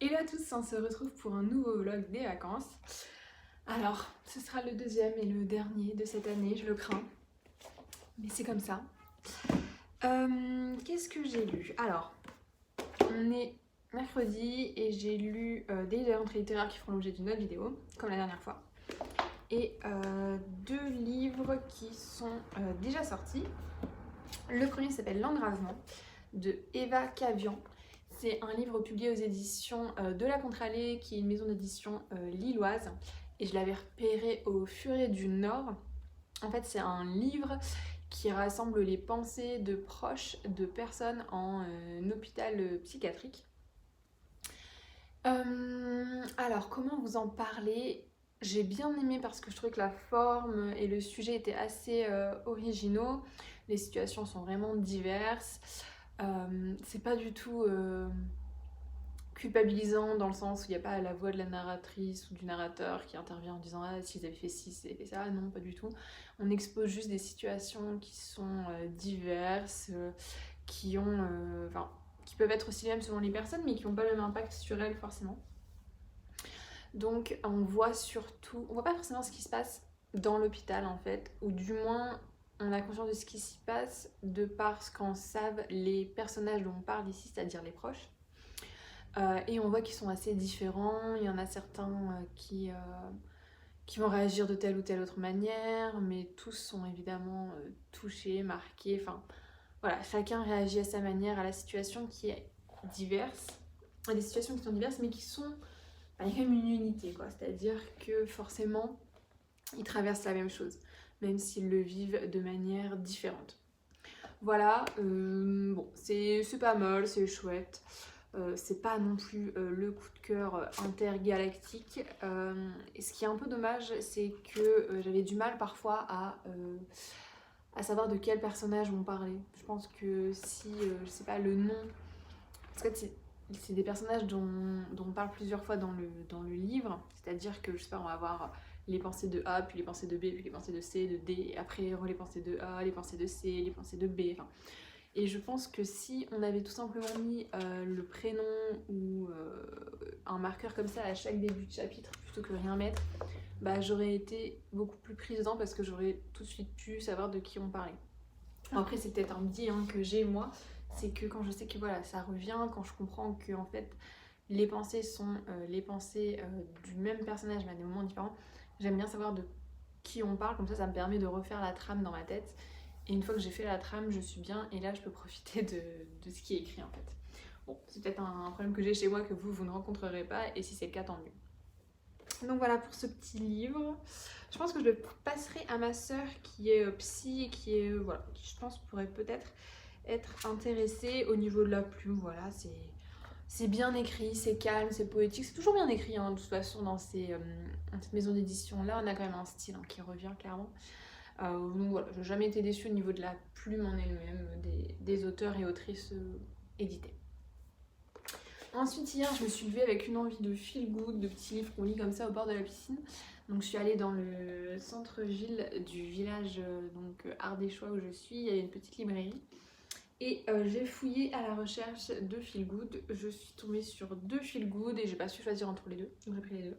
Hello à tous, on se retrouve pour un nouveau vlog des vacances. Alors, ce sera le deuxième et le dernier de cette année, je le crains. Mais c'est comme ça. Qu'est-ce que j'ai lu? Alors, on est mercredi et j'ai lu des livres d'entrée littéraire qui feront l'objet d'une autre vidéo, comme la dernière fois. Et deux livres qui sont déjà sortis. Le premier s'appelle L'Engravement de Eva Cavian. C'est un livre publié aux éditions de La Contralée, qui est une maison d'édition lilloise. Et je l'avais repéré au Furet du Nord. En fait, c'est un livre qui rassemble les pensées de proches de personnes en hôpital psychiatrique. Alors, comment vous en parler? J'ai bien aimé parce que je trouvais que la forme et le sujet étaient assez originaux. Les situations sont vraiment diverses. C'est pas du tout culpabilisant dans le sens où il n'y a pas la voix de la narratrice ou du narrateur qui intervient en disant ah s'ils avaient fait ci, s'ils avaient fait ça, non pas du tout. On expose juste des situations qui sont diverses, qui ont, qui peuvent être aussi les mêmes selon les personnes, mais qui n'ont pas le même impact sur elles forcément. Donc on voit pas forcément ce qui se passe dans l'hôpital en fait, ou du moins on a conscience de ce qui s'y passe de par ce qu'en savent les personnages dont on parle ici, c'est-à-dire les proches. Et on voit qu'ils sont assez différents. Il y en a certains qui vont réagir de telle ou telle autre manière, mais tous sont évidemment touchés, marqués. Enfin, voilà, chacun réagit à sa manière à la situation qui est diverse. À des situations qui sont diverses, mais qui sont... il y a quand même une unité, quoi. C'est-à-dire que forcément, ils traversent la même chose, même s'ils le vivent de manière différente. Voilà, bon, c'est pas mal, c'est chouette. C'est pas non plus le coup de cœur intergalactique. Et ce qui est un peu dommage, c'est que j'avais du mal parfois à savoir de quel personnage on parlait. Je pense que si, je sais pas, le nom... Parce que c'est des personnages dont on parle plusieurs fois dans le livre. C'est-à-dire que, je sais pas, on va avoir les pensées de A, puis les pensées de B, puis les pensées de C, de D, et après les pensées de A, les pensées de C, les pensées de B, enfin... Et je pense que si on avait tout simplement mis le prénom ou un marqueur comme ça à chaque début de chapitre plutôt que rien mettre, bah, j'aurais été beaucoup plus prise dedans parce que j'aurais tout de suite pu savoir de qui on parlait. Bon, après c'est peut-être un biais que j'ai moi, c'est que quand je sais que voilà ça revient, quand je comprends que en fait les pensées sont les pensées du même personnage mais à des moments différents, j'aime bien savoir de qui on parle, comme ça me permet de refaire la trame dans ma tête. Et une fois que j'ai fait la trame, je suis bien et là je peux profiter de ce qui est écrit en fait. Bon, c'est peut-être un problème que j'ai chez moi que vous ne rencontrerez pas et si c'est le cas, tant mieux. Donc voilà pour ce petit livre. Je pense que je le passerai à ma sœur qui est psy et qui est, voilà, qui je pense pourrait peut-être être intéressée au niveau de la plume. Voilà, c'est bien écrit, c'est calme, c'est poétique. C'est toujours bien écrit de toute façon dans cette maison d'édition là. On a quand même un style qui revient clairement. Donc voilà, je n'ai jamais été déçue au niveau de la plume en elle-même des auteurs et autrices édités. Ensuite hier je me suis levée avec une envie de feel good, de petits livres qu'on lit comme ça au bord de la piscine. Donc je suis allée dans le centre-ville du village ardéchois où je suis, il y a une petite librairie. Et j'ai fouillé à la recherche de feel good. Je suis tombée sur deux feel good et j'ai pas su choisir entre les deux, donc j'ai pris les deux.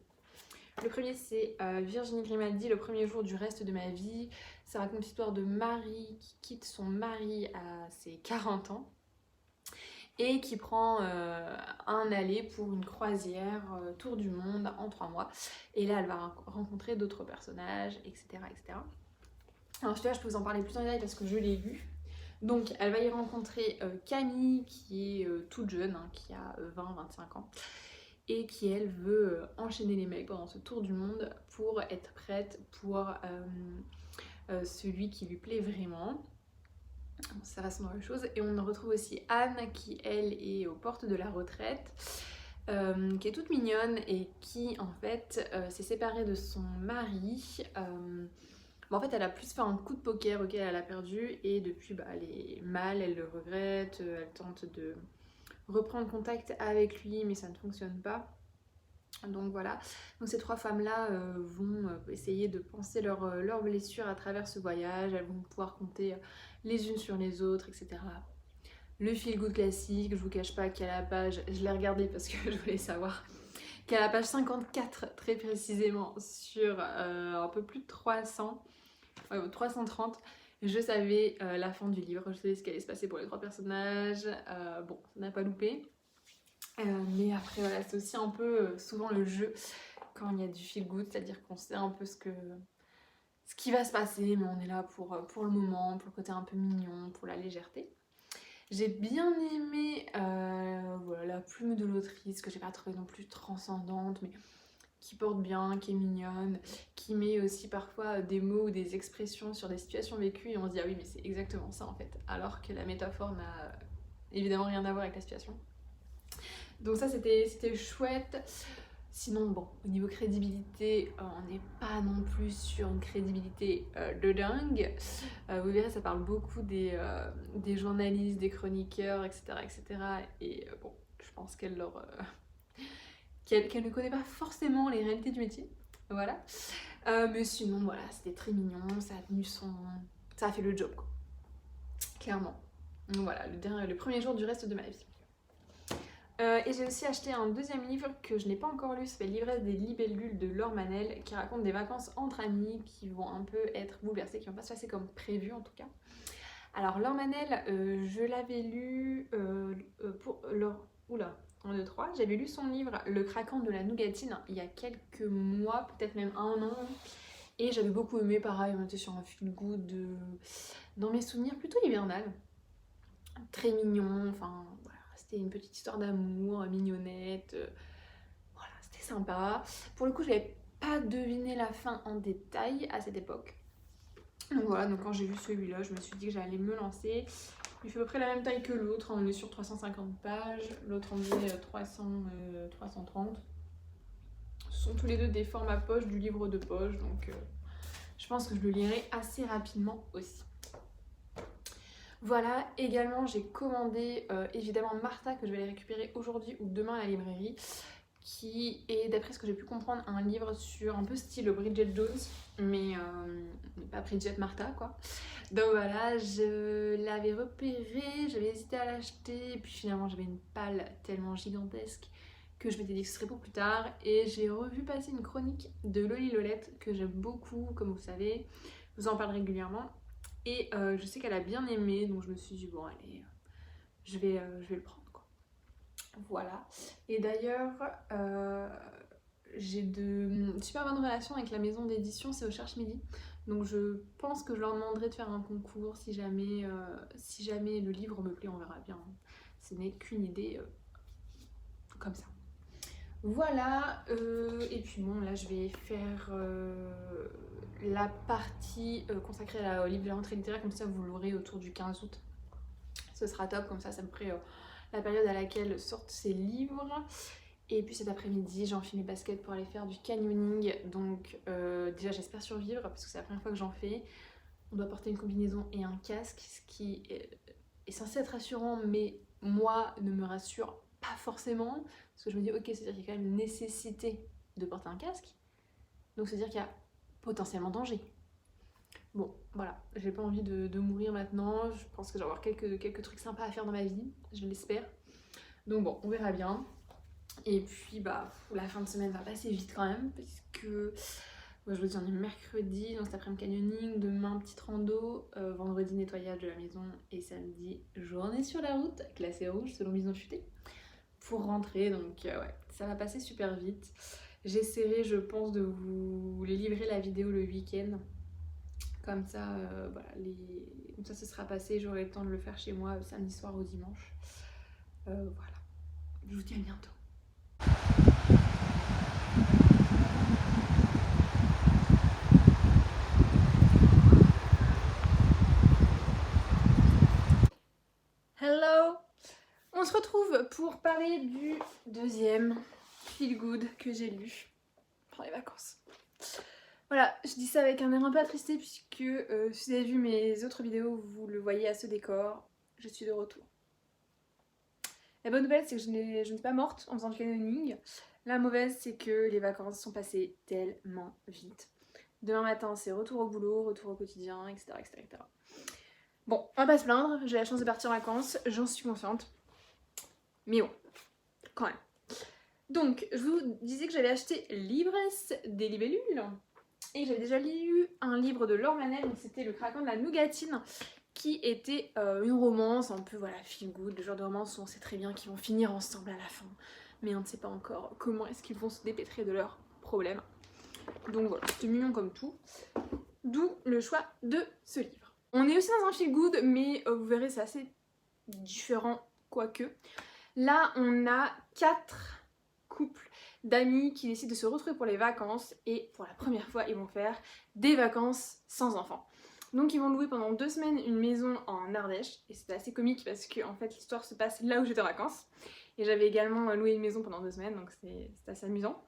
Le premier c'est Virginie Grimaldi, Le premier jour du reste de ma vie. Ça raconte l'histoire de Marie qui quitte son mari à ses 40 ans et qui prend un aller pour une croisière tour du monde en 3 mois. Et là elle va rencontrer d'autres personnages, etc. etc. Alors je peux vous en parler plus en détail parce que je l'ai lu. Donc elle va y rencontrer Camille qui est toute jeune, qui a 20-25 ans. Et qui elle veut enchaîner les mecs pendant ce tour du monde pour être prête pour celui qui lui plaît vraiment. Ça reste une vraie chose. Et on retrouve aussi Anne qui elle est aux portes de la retraite, qui est toute mignonne et qui en fait s'est séparée de son mari. En fait elle a plus fait un coup de poker auquel elle a perdu et depuis elle est mal, elle le regrette, elle tente de reprendre contact avec lui mais ça ne fonctionne pas. Donc voilà, donc ces trois femmes-là vont essayer de penser leurs blessures à travers ce voyage, elles vont pouvoir compter les unes sur les autres, etc. le feel good classique, je vous cache pas qu'à la page, je l'ai regardé parce que je voulais savoir, qu'à la page 54 très précisément sur un peu plus de 300, 330, je savais la fin du livre, je savais ce qui allait se passer pour les 3 personnages, bon, ça n'a pas loupé. Mais après voilà, c'est aussi un peu souvent le jeu quand il y a du feel good, c'est-à-dire qu'on sait un peu ce qui va se passer, mais on est là pour le moment, pour le côté un peu mignon, pour la légèreté. J'ai bien aimé voilà, la plume de l'autrice, que j'ai pas trouvée non plus transcendante, mais qui porte bien, qui est mignonne, qui met aussi parfois des mots ou des expressions sur des situations vécues et on se dit ah oui mais c'est exactement ça en fait, alors que la métaphore n'a évidemment rien à voir avec la situation. Donc ça c'était chouette. Sinon bon, au niveau crédibilité, on n'est pas non plus sur une crédibilité de dingue. Vous verrez ça parle beaucoup des journalistes, des chroniqueurs, etc. etc. Et bon, je pense qu'elle ne connaît pas forcément les réalités du métier. Voilà. Mais sinon, voilà, c'était très mignon, ça a tenu son... ça a fait le job, quoi. Clairement. Donc voilà, le premier jour du reste de ma vie. Et j'ai aussi acheté un deuxième livre que je n'ai pas encore lu, ça s'appelle L'ivresse des libellules de Laure Manel, qui raconte des vacances entre amis qui vont un peu être bouleversées, qui vont pas se passer comme prévu en tout cas. Alors Laure Manel, je l'avais lu pour leur... Oula, 1, 2, 3. J'avais lu son livre Le craquant de la nougatine il y a quelques mois, peut-être même 1 an. Et j'avais beaucoup aimé, pareil, on était sur un feel good dans mes souvenirs plutôt hivernal. Très mignon, enfin voilà, c'était une petite histoire d'amour, mignonnette. Voilà, c'était sympa. Pour le coup, je n'avais pas deviné la fin en détail à cette époque. Donc voilà, donc quand j'ai vu celui-là, je me suis dit que j'allais me lancer. Il fait à peu près la même taille que l'autre, on est sur 350 pages, l'autre en faisait 330. Ce sont tous les deux des formats poche du livre de poche, donc je pense que je le lirai assez rapidement aussi. Voilà, également j'ai commandé évidemment Martha, que je vais aller récupérer aujourd'hui ou demain à la librairie, qui est, d'après ce que j'ai pu comprendre, un livre sur un peu style Bridget Jones, mais pas Bridget Martha quoi. Donc voilà, je l'avais repéré, j'avais hésité à l'acheter, et puis finalement j'avais une palle tellement gigantesque que je m'étais dit que ce serait pour plus tard, et j'ai revu passer une chronique de Loli Lolette que j'aime beaucoup, comme vous savez, je vous en parle régulièrement, et je sais qu'elle a bien aimé, donc je me suis dit bon allez, je vais le prendre quoi. Voilà, et d'ailleurs j'ai de super bonnes relations avec la maison d'édition, c'est au Cherche Midi. Donc je pense que je leur demanderai de faire un concours si jamais le livre me plaît, on verra bien. Ce n'est qu'une idée comme ça. Voilà, et puis bon là je vais faire la partie consacrée au livre de la rentrée littéraire, comme ça vous l'aurez autour du 15 août. Ce sera top, comme ça me ferait la période à laquelle sortent ces livres. Et puis cet après-midi, j'enfile mes baskets pour aller faire du canyoning. Donc déjà j'espère survivre parce que c'est la première fois que j'en fais. On doit porter une combinaison et un casque, ce qui est censé être rassurant, mais moi ne me rassure pas forcément. Parce que je me dis ok, c'est-à-dire qu'il y a quand même une nécessité de porter un casque. Donc c'est-à-dire qu'il y a potentiellement danger. Bon, voilà, j'ai pas envie de mourir maintenant. Je pense que je vais avoir quelques trucs sympas à faire dans ma vie, je l'espère. Donc bon, on verra bien. Et puis bah la fin de semaine va passer vite quand même parce que moi, je vous dis on est mercredi, donc cet après-midi canyoning, demain petite rando, vendredi nettoyage de la maison et samedi journée sur la route, classée rouge selon Bison Futé, pour rentrer. Donc ouais, ça va passer super vite. J'essaierai je pense de vous les livrer la vidéo le week-end. Comme ça, voilà, comme ça ce sera passé, j'aurai le temps de le faire chez moi samedi soir ou dimanche. Voilà, je vous dis à bientôt. Hello! On se retrouve pour parler du deuxième feel good que j'ai lu pendant les vacances. Voilà, je dis ça avec un air un peu attristé puisque si vous avez vu mes autres vidéos, vous le voyez à ce décor, je suis de retour. La bonne nouvelle, c'est que je ne suis pas morte en faisant du canyoning. La mauvaise, c'est que les vacances sont passées tellement vite. Demain matin, c'est retour au boulot, retour au quotidien, etc. etc., etc. Bon, on va pas se plaindre, j'ai la chance de partir en vacances, j'en suis consciente. Mais bon, quand même. Donc, je vous disais que j'avais acheté L'ivresse des libellules. Et j'avais déjà lu un livre de Laure Manel, donc c'était Le craquant de la nougatine, qui était une romance un peu, voilà, feel good, le genre de romance où on sait très bien qu'ils vont finir ensemble à la fin. Mais on ne sait pas encore comment est-ce qu'ils vont se dépêtrer de leurs problèmes. Donc voilà, c'était mignon comme tout. D'où le choix de ce livre. On est aussi dans un feel good, mais vous verrez, c'est assez différent, quoique. Là, on a 4 couples d'amis qui décident de se retrouver pour les vacances et pour la première fois, ils vont faire des vacances sans enfants. Donc ils vont louer pendant 2 semaines une maison en Ardèche et c'était assez comique parce que en fait l'histoire se passe là où j'étais en vacances et j'avais également loué une maison pendant 2 semaines donc c'était assez amusant.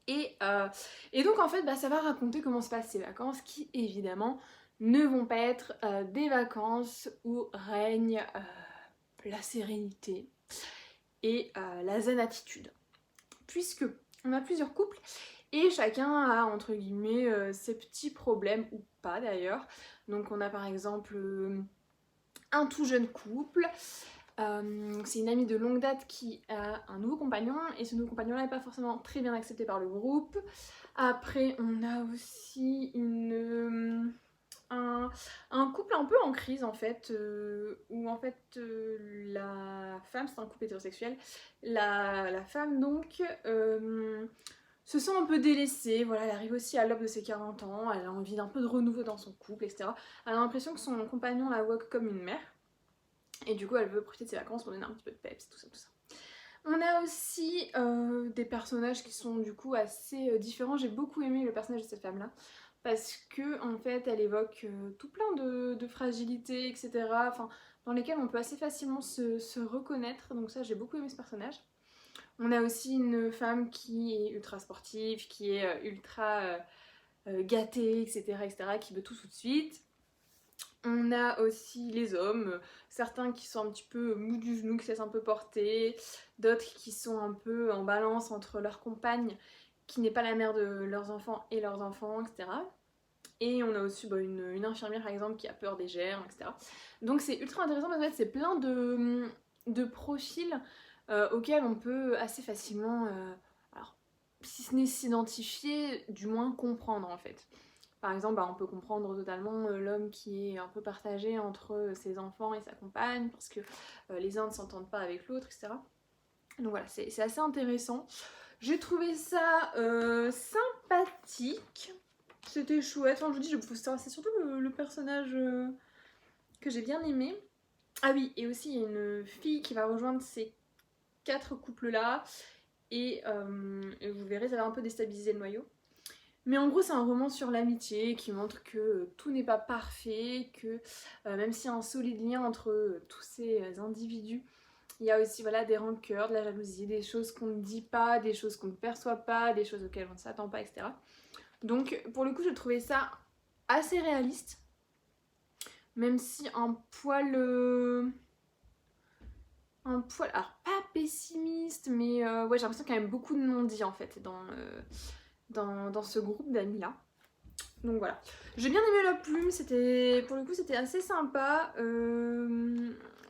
Et donc en fait ça va raconter comment se passent ces vacances qui évidemment ne vont pas être des vacances où règne la sérénité et la zen attitude. Puisque on a plusieurs couples et chacun a entre guillemets ses petits problèmes ou pas d'ailleurs. Donc on a par exemple un tout jeune couple. C'est une amie de longue date qui a un nouveau compagnon et ce nouveau compagnon là n'est pas forcément très bien accepté par le groupe. Après on a aussi un couple un peu en crise en fait, où en fait la femme, c'est un couple hétérosexuel, la femme donc se sent un peu délaissée, voilà, elle arrive aussi à l'aube de ses 40 ans, elle a envie d'un peu de renouveau dans son couple, etc. Elle a l'impression que son compagnon la voit comme une mère, et du coup elle veut profiter de ses vacances pour donner un petit peu de peps, tout ça, tout ça. On a aussi des personnages qui sont du coup assez différents, j'ai beaucoup aimé le personnage de cette femme-là, parce que en fait elle évoque tout plein de fragilités, etc. Enfin, dans lesquelles on peut assez facilement se reconnaître, donc ça j'ai beaucoup aimé ce personnage. On a aussi une femme qui est ultra sportive, qui est ultra gâtée, etc., etc., qui veut tout de suite. On a aussi les hommes, certains qui sont un petit peu mous du genou, qui se laissent un peu porter, d'autres qui sont un peu en balance entre leur compagne, qui n'est pas la mère de leurs enfants et leurs enfants, etc. Et on a aussi une infirmière par exemple qui a peur des germes, etc. Donc c'est ultra intéressant parce qu'en fait c'est plein de profils auxquels on peut assez facilement, alors si ce n'est s'identifier, du moins comprendre en fait. Par exemple, on peut comprendre totalement l'homme qui est un peu partagé entre ses enfants et sa compagne parce que les uns ne s'entendent pas avec l'autre, etc. Donc voilà, c'est assez intéressant. J'ai trouvé ça sympathique. C'était chouette. Enfin, je vous dis, c'est surtout le personnage que j'ai bien aimé. Ah oui, et aussi il y a une fille qui va rejoindre ces 4 couples-là. Et vous verrez, ça va un peu déstabiliser le noyau. Mais en gros, c'est un roman sur l'amitié qui montre que tout n'est pas parfait, que même s'il y a un solide lien entre tous ces individus, il y a aussi voilà, des rancœurs, de la jalousie, des choses qu'on ne dit pas, des choses qu'on ne perçoit pas, des choses auxquelles on ne s'attend pas, etc. Donc pour le coup, je trouvais ça assez réaliste, même si un poil... alors pas pessimiste, mais ouais, j'ai l'impression qu'il y a quand même beaucoup de non-dits en fait dans ce groupe d'amis là. Donc voilà. J'ai bien aimé la plume, pour le coup c'était assez sympa.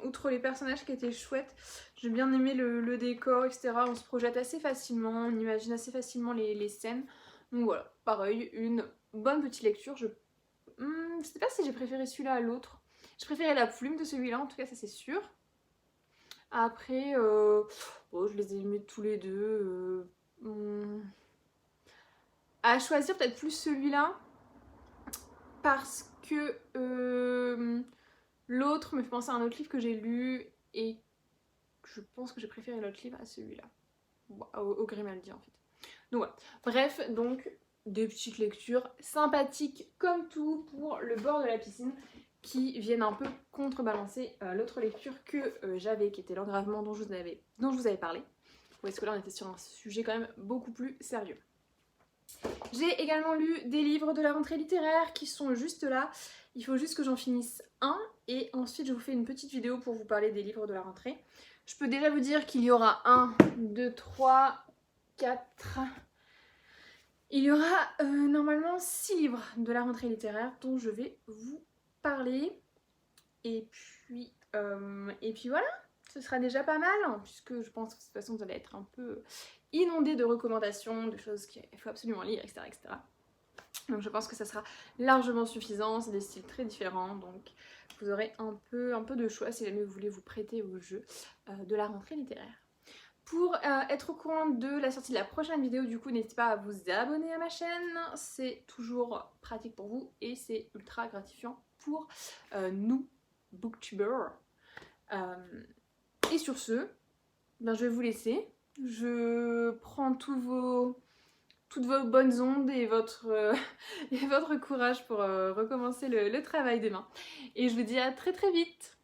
Outre les personnages qui étaient chouettes, j'ai bien aimé le décor, etc. On se projette assez facilement, on imagine assez facilement les scènes. Donc voilà, pareil, une bonne petite lecture. Je sais pas si j'ai préféré celui-là à l'autre. J'ai préféré la plume de celui-là, en tout cas ça c'est sûr. Après, je les ai aimés tous les deux. À choisir peut-être plus celui-là parce que l'autre me fait penser à un autre livre que j'ai lu et je pense que j'ai préféré l'autre livre à celui-là. Au Grimaldi en fait. Donc voilà. Bref, donc des petites lectures sympathiques comme tout pour le bord de la piscine qui viennent un peu contrebalancer l'autre lecture que j'avais, qui était l'engravement dont je vous avais parlé. Ou est-ce que là on était sur un sujet quand même beaucoup plus sérieux. J'ai également lu des livres de la rentrée littéraire qui sont juste là. Il faut juste que j'en finisse un et ensuite je vous fais une petite vidéo pour vous parler des livres de la rentrée. Je peux déjà vous dire qu'il y aura 1, 2, 3, 4... Il y aura normalement 6 livres de la rentrée littéraire dont je vais vous parler. Et puis voilà, ce sera déjà pas mal, hein, puisque je pense que de toute façon vous allez être un peu inondé de recommandations, de choses qu'il faut absolument lire, etc., etc. Donc je pense que ça sera largement suffisant, c'est des styles très différents, donc vous aurez un peu de choix si jamais vous voulez vous prêter au jeu de la rentrée littéraire. Pour être au courant de la sortie de la prochaine vidéo, du coup, n'hésitez pas à vous abonner à ma chaîne, c'est toujours pratique pour vous et c'est ultra gratifiant pour nous, booktubers. Et sur ce, ben, je vais vous laisser. Je prends toutes vos bonnes ondes et votre, et votre courage pour recommencer le travail demain. Et je vous dis à très très vite.